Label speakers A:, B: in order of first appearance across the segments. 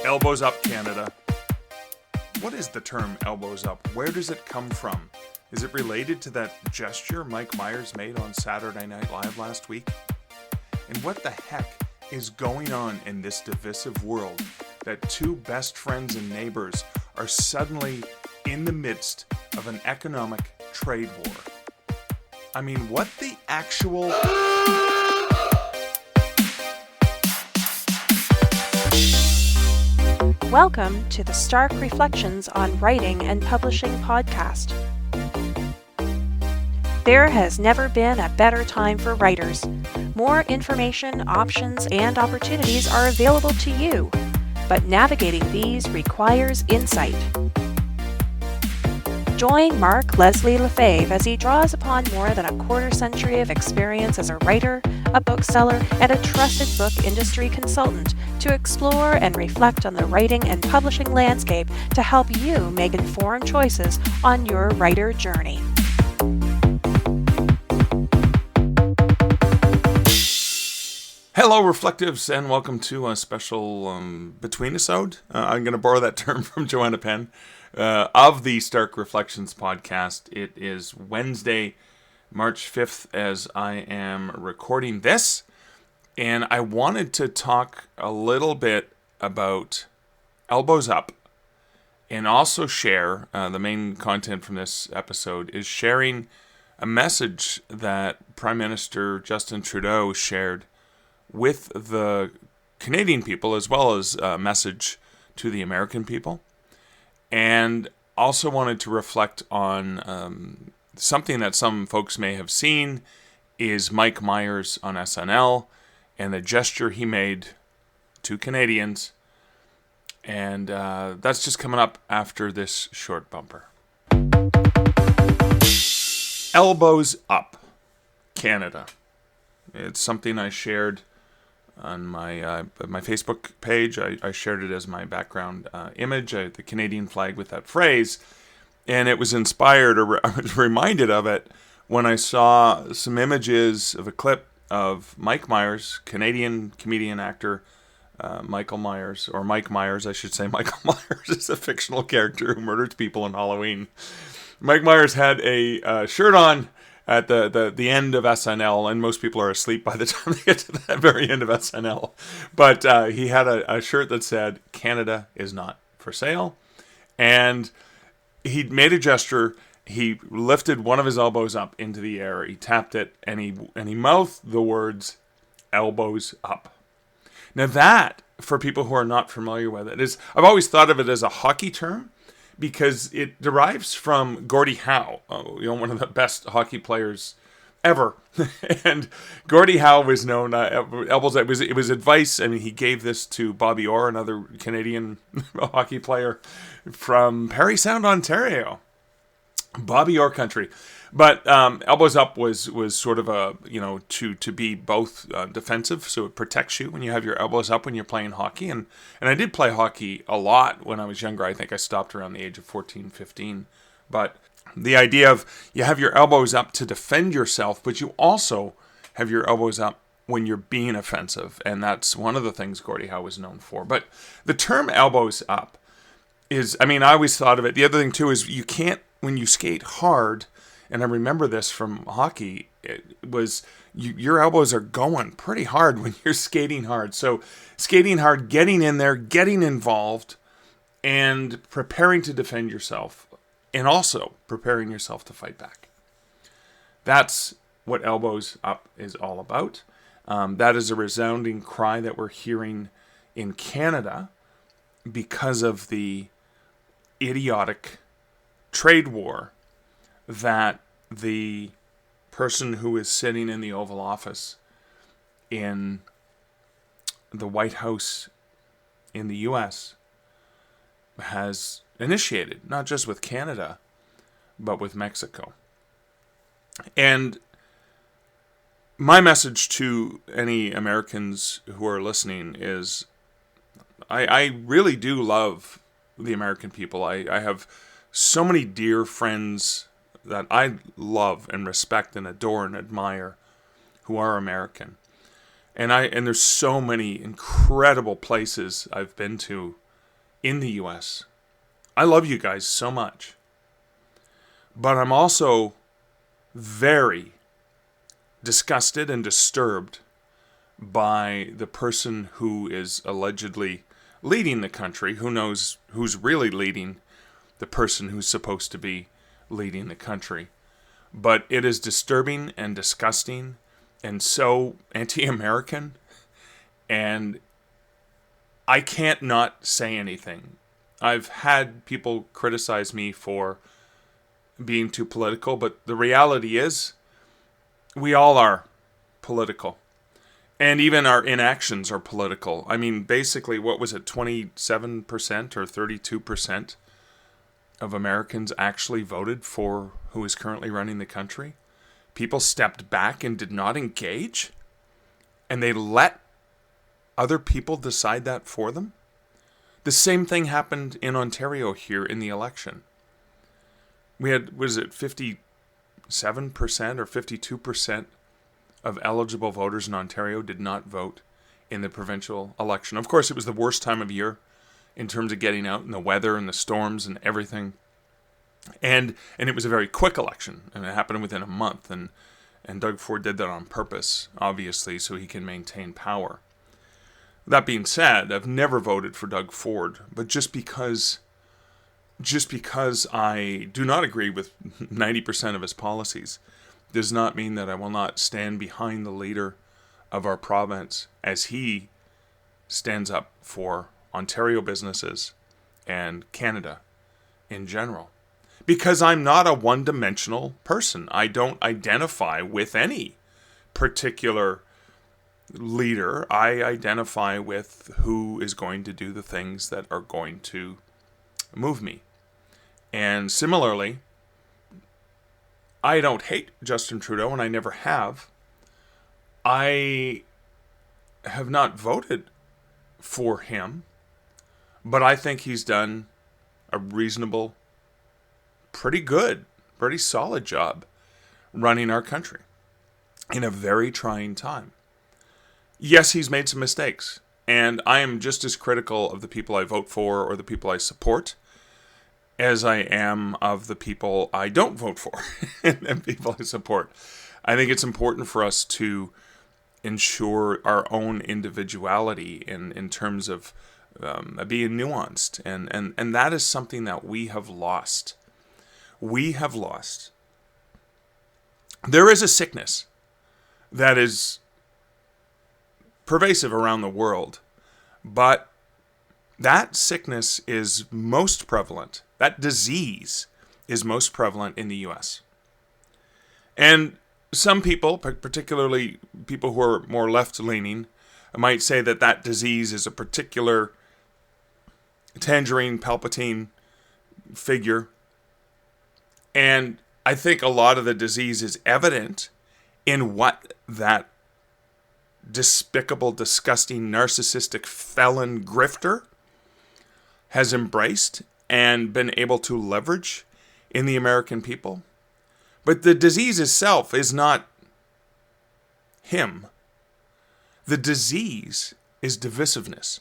A: Elbows up, Canada. What is the term elbows up? Where does it come from? Is it related to that gesture Mike Myers made on Saturday Night Live last week? And what the heck is going on in this divisive world that two best friends and neighbors are suddenly in the midst of an economic trade war? I mean, what the actual...
B: Welcome to the Stark Reflections on Writing and Publishing podcast. There has never been a better time for writers. More information, options, and opportunities are available to you, but navigating these requires insight. Join Mark Leslie Lefebvre as he draws upon more than a quarter century of experience as a writer, a bookseller, and a trusted book industry consultant to explore and reflect on the writing and publishing landscape to help you make informed choices on your writer journey.
A: Hello, Reflectives, and welcome to a special between-isode. I'm going to borrow that term from Joanna Penn of the Stark Reflections podcast. It is Wednesday, March 5th, as I am recording this, and I wanted to talk a little bit about elbows up, and also share the main content from this episode is sharing a message that Prime Minister Justin Trudeau shared with the Canadian people, as well as a message to the American people. And also wanted to reflect on something that some folks may have seen is Mike Myers on SNL and the gesture he made to Canadians. And that's just coming up after this short bumper. Elbows up, Canada. It's something I shared on my Facebook page. I shared it as my background image, the Canadian flag with that phrase, and it was inspired, or I was reminded of it when I saw some images of a clip of Mike Myers, Canadian comedian actor Mike Myers, I should say. Michael Myers is a fictional character who murders people on Halloween. Mike Myers had a shirt on at the end of SNL, and most people are asleep by the time they get to that very end of SNL. But he had a shirt that said, "Canada is not for sale." And he made a gesture. He lifted one of his elbows up into the air. He tapped it, and he mouthed the words, "Elbows up." Now that, for people who are not familiar with it, is, I've always thought of it as a hockey term, because it derives from Gordie Howe, one of the best hockey players ever. And Gordie Howe was known, elbows, it was advice. I mean, he gave this to Bobby Orr, another Canadian hockey player from Parry Sound, Ontario. Bobby Orr country. But elbows up was sort of a, to be both defensive, so it protects you when you have your elbows up when you're playing hockey. And I did play hockey a lot when I was younger. I think I stopped around the age of 14, 15. But the idea of you have your elbows up to defend yourself, but you also have your elbows up when you're being offensive. And that's one of the things Gordie Howe was known for. But the term elbows up is, I always thought of it. The other thing, too, is you can't, when you skate hard, and I remember this from hockey, it was your elbows are going pretty hard when you're skating hard. So skating hard, getting in there, getting involved, and preparing to defend yourself, and also preparing yourself to fight back. That's what elbows up is all about. That is a resounding cry that we're hearing in Canada because of the idiotic trade war that the person who is sitting in the Oval Office in the White House in the U.S. has initiated, not just with Canada, but with Mexico. And my message to any Americans who are listening is, I really do love the American people. I have so many dear friends that I love and respect and adore and admire who are American. And there's so many incredible places I've been to in the US. I love you guys so much. But I'm also very disgusted and disturbed by the person who is allegedly leading the country. Who knows who's really leading the person who's supposed to be leading the country. But it is disturbing and disgusting and so anti-American. And I can't not say anything. I've had people criticize me for being too political, but the reality is we all are political. And even our inactions are political. I mean, basically, what was it, 27% or 32% of Americans actually voted for who is currently running the country? People stepped back and did not engage? And they let other people decide that for them? The same thing happened in Ontario here in the election. We had, was it 57% or 52% of eligible voters in Ontario did not vote in the provincial election. Of course, it was the worst time of year in terms of getting out and the weather and the storms and everything. And it was a very quick election, and it happened within a month. And Doug Ford did that on purpose, obviously, so he can maintain power. That being said, I've never voted for Doug Ford, but just because I do not agree with 90% of his policies does not mean that I will not stand behind the leader of our province as he stands up for Ontario businesses and Canada in general. Because I'm not a one-dimensional person. I don't identify with any particular leader. I identify with who is going to do the things that are going to move me. And similarly, I don't hate Justin Trudeau, and I never have. I have not voted for him, but I think he's done a reasonable, pretty good, pretty solid job running our country in a very trying time. Yes, he's made some mistakes, and I am just as critical of the people I vote for or the people I support as I am of the people I don't vote for and people I support. I think it's important for us to ensure our own individuality in terms of being nuanced, and that is something that we have lost. We have lost. There is a sickness that is pervasive around the world, but that sickness is most prevalent. That disease is most prevalent in the U.S. And some people, particularly people who are more left-leaning, might say that that disease is a particular Tangerine Palpatine figure. And I think a lot of the disease is evident in what that despicable, disgusting, narcissistic felon grifter has embraced and been able to leverage in the American people. But the disease itself is not him. The disease is divisiveness.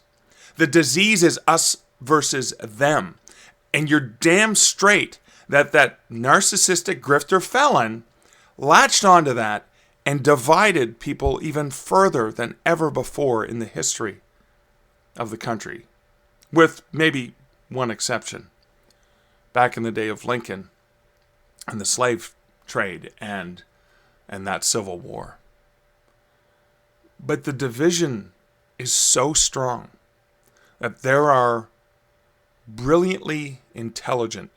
A: The disease is us versus them. And you're damn straight that that narcissistic grifter felon latched onto that and divided people even further than ever before in the history of the country, with maybe one exception. Back in the day of Lincoln and the slave trade and that Civil War. But the division is so strong that there are brilliantly intelligent,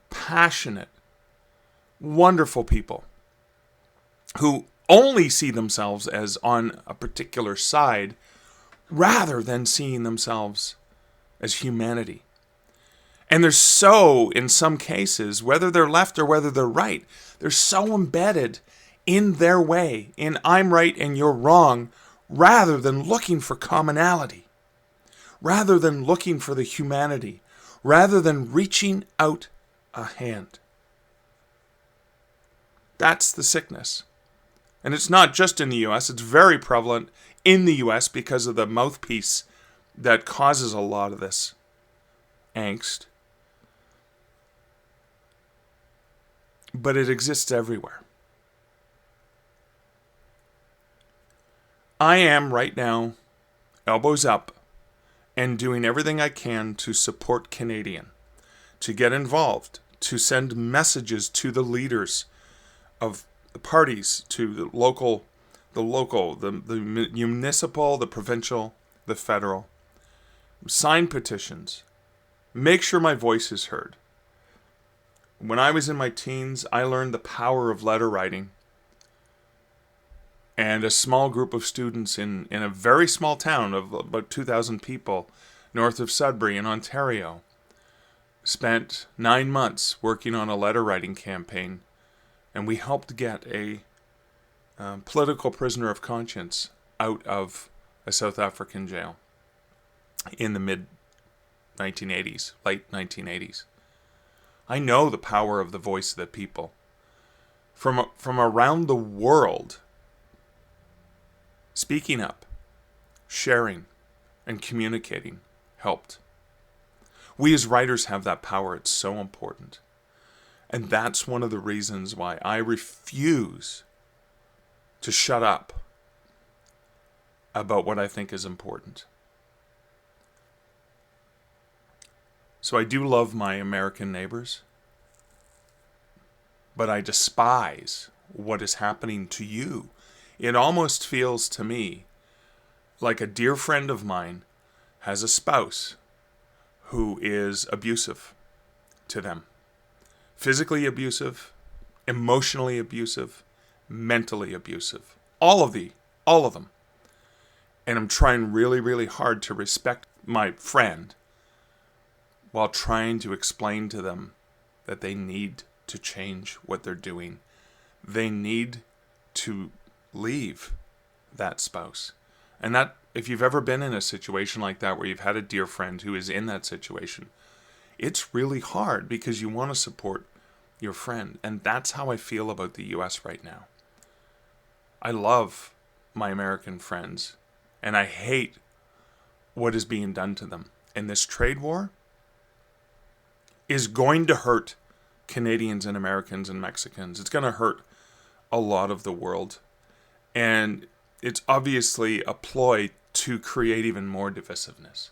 A: passionate, wonderful people who only see themselves as on a particular side rather than seeing themselves as humanity. And they're so, in some cases, whether they're left or whether they're right, they're so embedded in their way, in I'm right and you're wrong, rather than looking for commonality, rather than looking for the humanity, rather than reaching out a hand. That's the sickness. And it's not just in the U.S., it's very prevalent in the U.S. because of the mouthpiece that causes a lot of this angst, but it exists everywhere. I am right now elbows up and doing everything I can to support Canadian, to get involved, to send messages to the leaders of the parties, to the municipal, the provincial, the federal. Sign petitions. Make sure my voice is heard. When I was in my teens, I learned the power of letter writing. And a small group of students in a very small town of about 2,000 people north of Sudbury in Ontario spent 9 months working on a letter writing campaign, and we helped get a political prisoner of conscience out of a South African jail in the mid-1980s, late 1980s. I know the power of the voice of the people. From around the world, speaking up, sharing, and communicating helped. We as writers have that power. It's so important. And that's one of the reasons why I refuse to shut up about what I think is important. So I do love my American neighbors, but I despise what is happening to you. It almost feels to me like a dear friend of mine has a spouse who is abusive to them. Physically abusive, emotionally abusive, mentally abusive. All of them. And I'm trying really, really hard to respect my friend while trying to explain to them that they need to change what they're doing. They need to leave that spouse. And that, if you've ever been in a situation like that where you've had a dear friend who is in that situation, it's really hard because you want to support your friend. And that's how I feel about the US right now. I love my American friends, and I hate what is being done to them. And this trade war is going to hurt Canadians and Americans and Mexicans. It's going to hurt a lot of the world. And it's obviously a ploy to create even more divisiveness.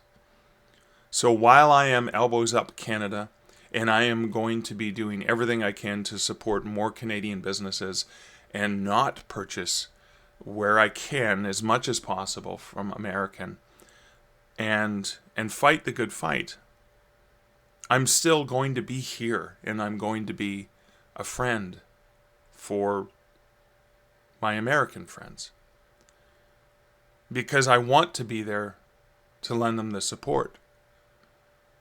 A: So while I am elbows up Canada, and I am going to be doing everything I can to support more Canadian businesses and not purchase where I can as much as possible from American, and fight the good fight, I'm still going to be here, and I'm going to be a friend for my American friends. Because I want to be there to lend them the support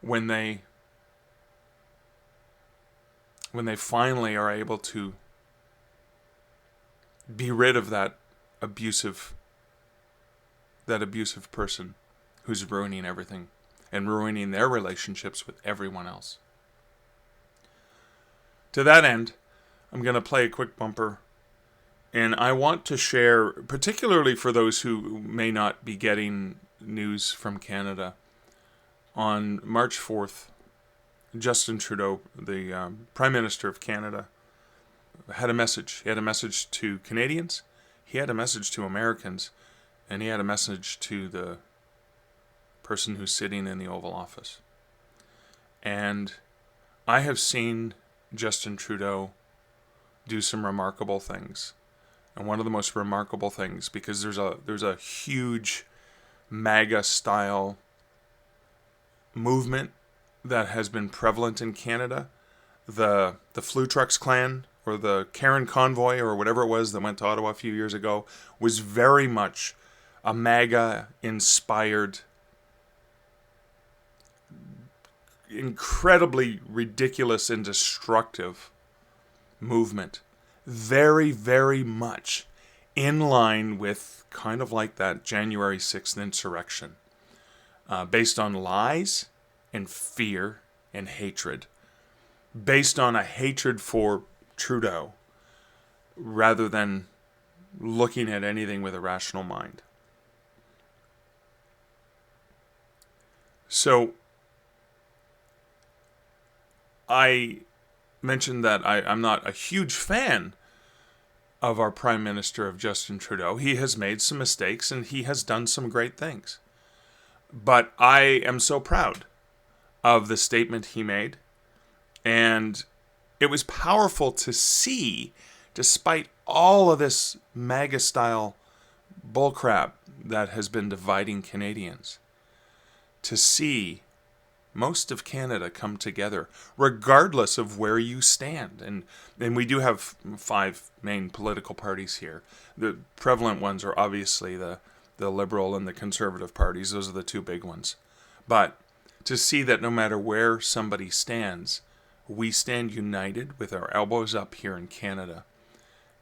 A: when they finally are able to be rid of that abusive person who's ruining everything and ruining their relationships with everyone else. To that end, I'm going to play a quick bumper, and I want to share, particularly for those who may not be getting news from Canada, on March 4th, Justin Trudeau, the Prime Minister of Canada, had a message. He had a message to Canadians, he had a message to Americans, and he had a message to the person who's sitting in the Oval Office. And I have seen Justin Trudeau do some remarkable things. And one of the most remarkable things, because there's a huge MAGA-style movement that has been prevalent in Canada. The Flu Trucks Clan, or the Karen Convoy, or whatever it was that went to Ottawa a few years ago, was very much a MAGA-inspired, incredibly ridiculous and destructive movement. Very, very much in line with kind of like that January 6th insurrection, based on lies and fear and hatred, based on a hatred for Trudeau rather than looking at anything with a rational mind. So I mentioned that I'm not a huge fan of our Prime Minister, of Justin Trudeau. He has made some mistakes and he has done some great things. But I am so proud of the statement he made. And it was powerful to see, despite all of this MAGA-style bullcrap that has been dividing Canadians, to see most of Canada come together, regardless of where you stand. And we do have 5 main political parties here. The prevalent ones are obviously the Liberal and the Conservative parties. Those are the 2 big ones. But to see that no matter where somebody stands, we stand united with our elbows up here in Canada.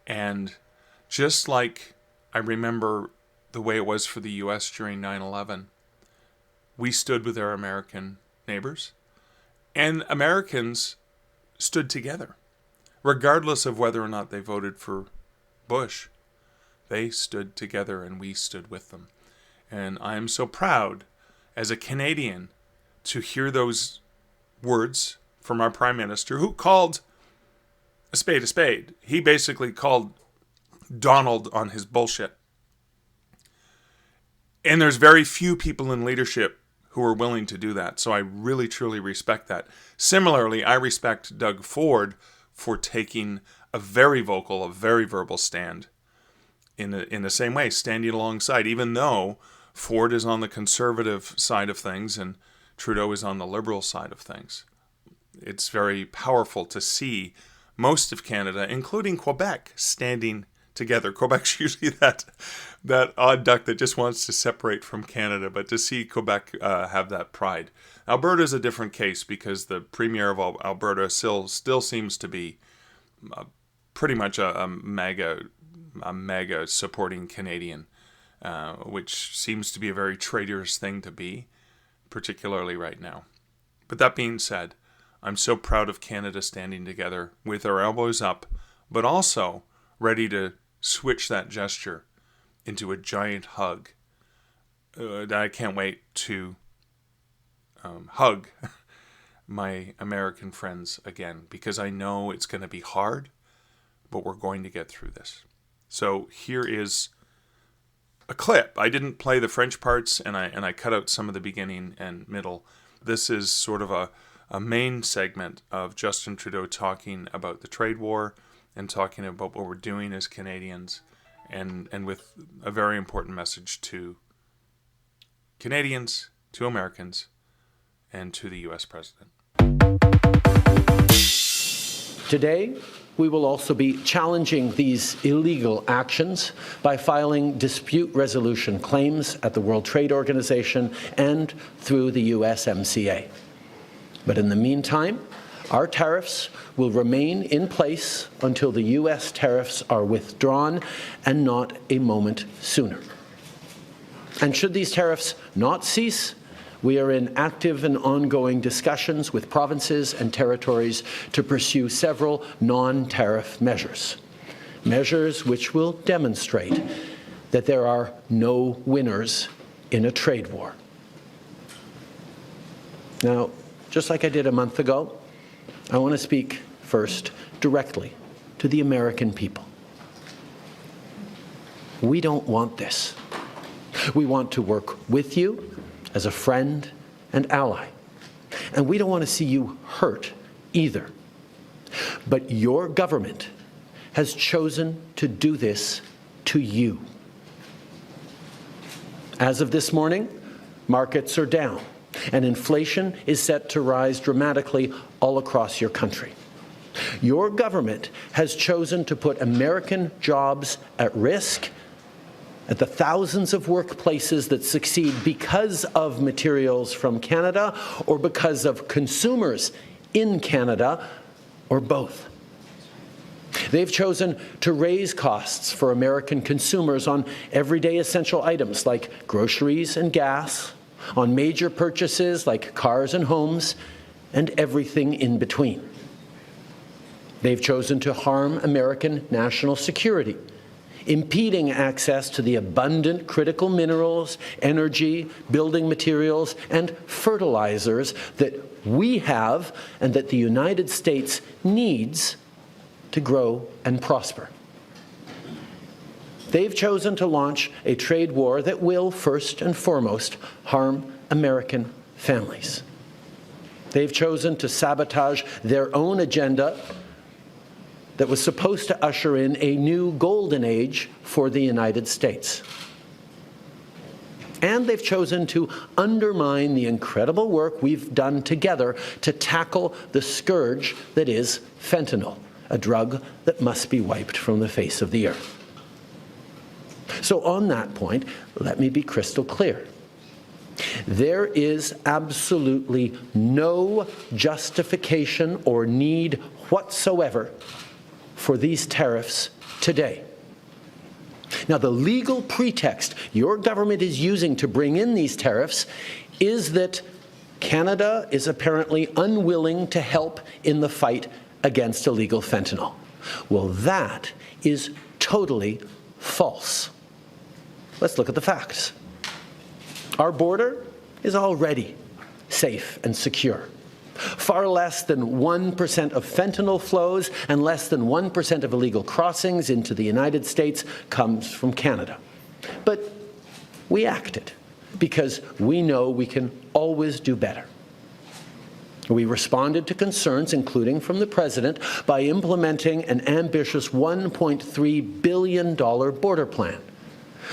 A: And just like I remember the way it was for the U.S. during 9/11, we stood with our American neighbors, and Americans stood together. Regardless of whether or not they voted for Bush, they stood together and we stood with them. And I am so proud as a Canadian to hear those words from our Prime Minister, who called a spade a spade. He basically called Donald on his bullshit. And there's very few people in leadership who are willing to do that. So I really, truly respect that. Similarly, I respect Doug Ford for taking a very vocal, a very verbal stand in the same way, standing alongside, even though Ford is on the conservative side of things and Trudeau is on the liberal side of things. It's very powerful to see most of Canada, including Quebec, standing together. Quebec's usually that odd duck that just wants to separate from Canada, but to see Quebec have that pride. Alberta's a different case because the Premier of Alberta still seems to be pretty much a MAGA supporting Canadian, which seems to be a very traitorous thing to be, particularly right now. But that being said, I'm so proud of Canada standing together with our elbows up, but also ready to switch that gesture into a giant hug. I can't wait to hug my American friends again, because I know it's going to be hard, but we're going to get through this. So here is a clip. I didn't play the French parts, and I cut out some of the beginning and middle. This is sort of a main segment of Justin Trudeau talking about the trade war and talking about what we're doing as Canadians, and with a very important message to Canadians, to Americans, and to the U.S. President.
C: Today, we will also be challenging these illegal actions by filing dispute resolution claims at the World Trade Organization and through the USMCA. But in the meantime, our tariffs will remain in place until the U.S. tariffs are withdrawn, and not a moment sooner. And should these tariffs not cease, we are in active and ongoing discussions with provinces and territories to pursue several non-tariff measures which will demonstrate that there are no winners in a trade war. Now, just like I did a month ago, I want to speak first directly to the American people. We don't want this. We want to work with you as a friend and ally. And we don't want to see you hurt either. But your government has chosen to do this to you. As of this morning, markets are down, and inflation is set to rise dramatically all across your country. Your government has chosen to put American jobs at risk, at the thousands of workplaces that succeed because of materials from Canada or because of consumers in Canada, or both. They've chosen to raise costs for American consumers on everyday essential items like groceries and gas, on major purchases like cars and homes, and everything in between. They've chosen to harm American national security impeding access to the abundant critical minerals, energy, building materials, and fertilizers that we have and that the United States needs to grow and prosper. They've chosen to launch a trade war that will, first and foremost, harm American families. They've chosen to sabotage their own agenda that was supposed to usher in a new golden age for the United States. And they've chosen to undermine the incredible work we've done together to tackle the scourge that is fentanyl, a drug that must be wiped from the face of the earth. So on that point, let me be crystal clear. There is absolutely no justification or need whatsoever for these tariffs today. Now, the legal pretext your government is using to bring in these tariffs is that Canada is apparently unwilling to help in the fight against illegal fentanyl. Well, that is totally false. Let's look at the facts. Our border is already safe and secure. Far less than 1% of fentanyl flows and less than 1% of illegal crossings into the United States comes from Canada. But we acted because we know we can always do better. We responded to concerns, including from the President, by implementing an ambitious $1.3 billion border plan.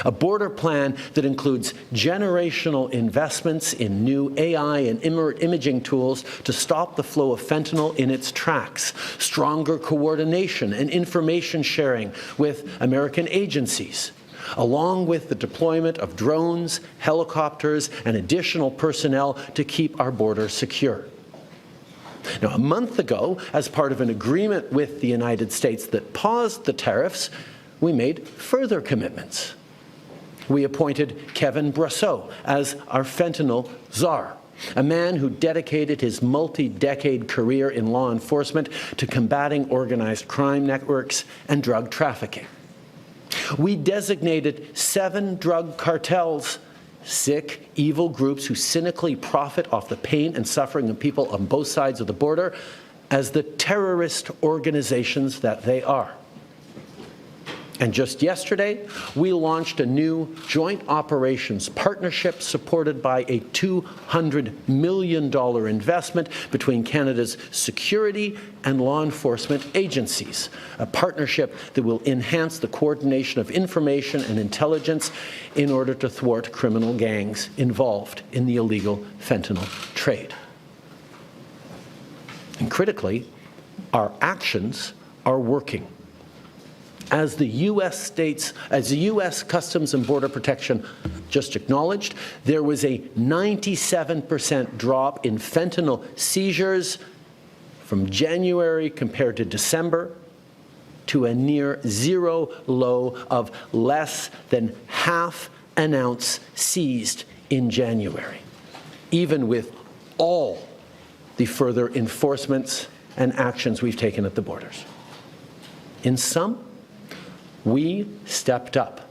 C: A border plan that includes generational investments in new AI and imaging tools to stop the flow of fentanyl in its tracks, stronger coordination and information sharing with American agencies, along with the deployment of drones, helicopters, and additional personnel to keep our border secure. Now, a month ago, as part of an agreement with the United States that paused the tariffs, we made further commitments. We appointed Kevin Brasseau as our fentanyl czar, a man who dedicated his multi-decade career in law enforcement to combating organized crime networks and drug trafficking. We designated 7 drug cartels, sick, evil groups who cynically profit off the pain and suffering of people on both sides of the border, as the terrorist organizations that they are. And just yesterday, we launched a new joint operations partnership supported by a $200 million investment between Canada's security and law enforcement agencies, a partnership that will enhance the coordination of information and intelligence in order to thwart criminal gangs involved in the illegal fentanyl trade. And critically, our actions are working. As the U.S. Customs and Border Protection just acknowledged, there was a 97% drop in fentanyl seizures from January compared to December, to a near zero low of less than half an ounce seized in January, even with all the further enforcements and actions we've taken at the borders. In sum, we stepped up.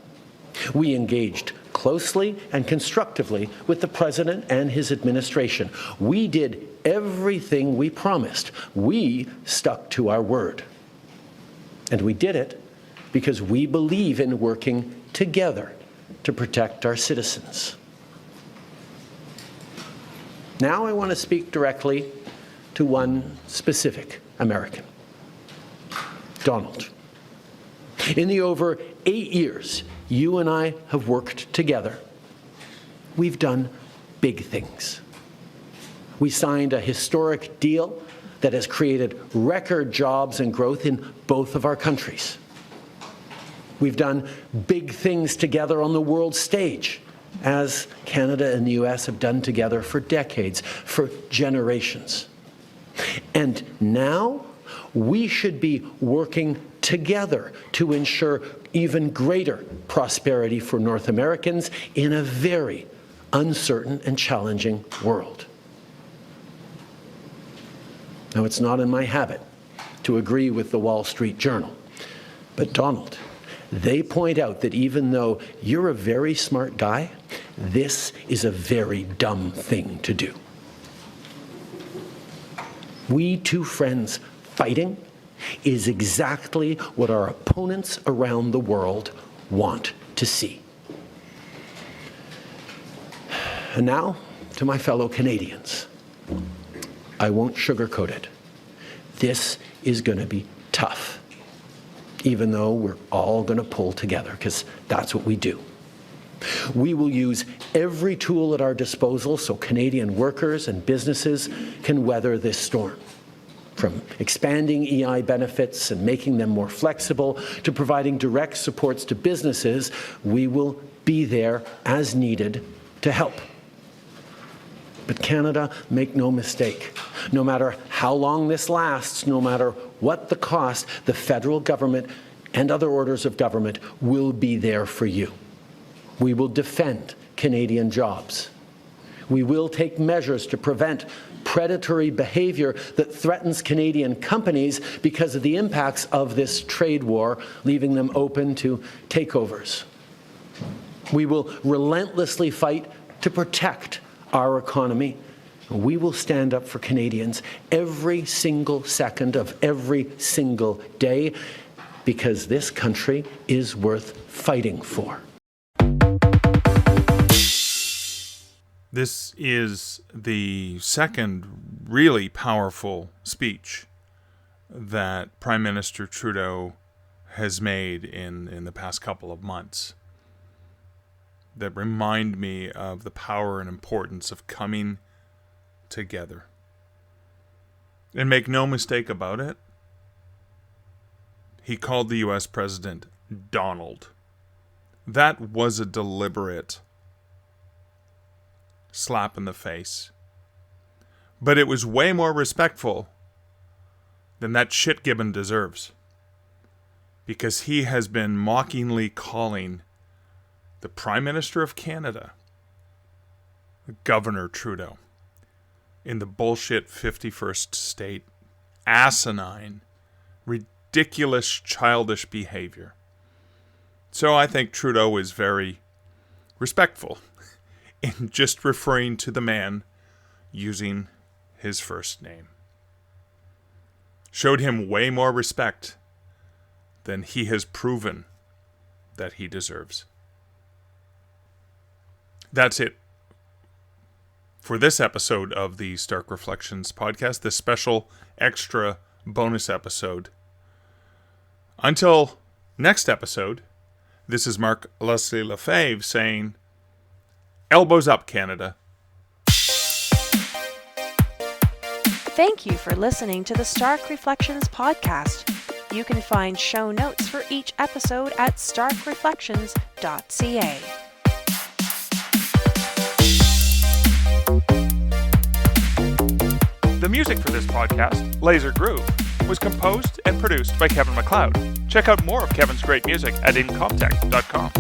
C: We engaged closely and constructively with the President and his administration. We did everything we promised. We stuck to our word. And we did it because we believe in working together to protect our citizens. Now I want to speak directly to one specific American, Donald. In the over 8 years you and I have worked together, we've done big things. We signed a historic deal that has created record jobs and growth in both of our countries. We've done big things together on the world stage, as Canada and the US have done together for decades, for generations. And now we should be working together to ensure even greater prosperity for North Americans in a very uncertain and challenging world. Now, it's not in my habit to agree with the Wall Street Journal, but Donald, They point out that even though you're a very smart guy, this is a very dumb thing to do. We two friends fighting is exactly what our opponents around the world want to see. And now, to my fellow Canadians, I won't sugarcoat it. This is going to be tough, even though we're all going to pull together, because that's what we do. We will use every tool at our disposal so Canadian workers and businesses can weather this storm. From expanding EI benefits and making them more flexible to providing direct supports to businesses, we will be there as needed to help. But Canada, make no mistake, no matter how long this lasts, no matter what the cost, the federal government and other orders of government will be there for you. We will defend Canadian jobs. We will take measures to prevent predatory behavior that threatens Canadian companies because of the impacts of this trade war, leaving them open to takeovers. We will relentlessly fight to protect our economy. We will stand up for Canadians every single second of every single day because this country is worth fighting for.
A: This is the second really powerful speech that Prime Minister Trudeau has made in the past couple of months that remind me of the power and importance of coming together. And make no mistake about it, he called the U.S. President Donald. That was a deliberate slap in the face. But it was way more respectful than that shit Gibbon deserves. Because he has been mockingly calling the Prime Minister of Canada Governor Trudeau in the bullshit 51st state, asinine, ridiculous, childish behavior. So I think Trudeau is very respectful in just referring to the man using his first name. Showed him way more respect than he has proven that he deserves. That's it for this episode of the Stark Reflections podcast, this special extra bonus episode. Until next episode, this is Mark Leslie Lefebvre saying, elbows up, Canada.
B: Thank you for listening to the Stark Reflections podcast. You can find show notes for each episode at starkreflections.ca.
A: The music for this podcast, Laser Groove, was composed and produced by Kevin MacLeod. Check out more of Kevin's great music at incomptech.com.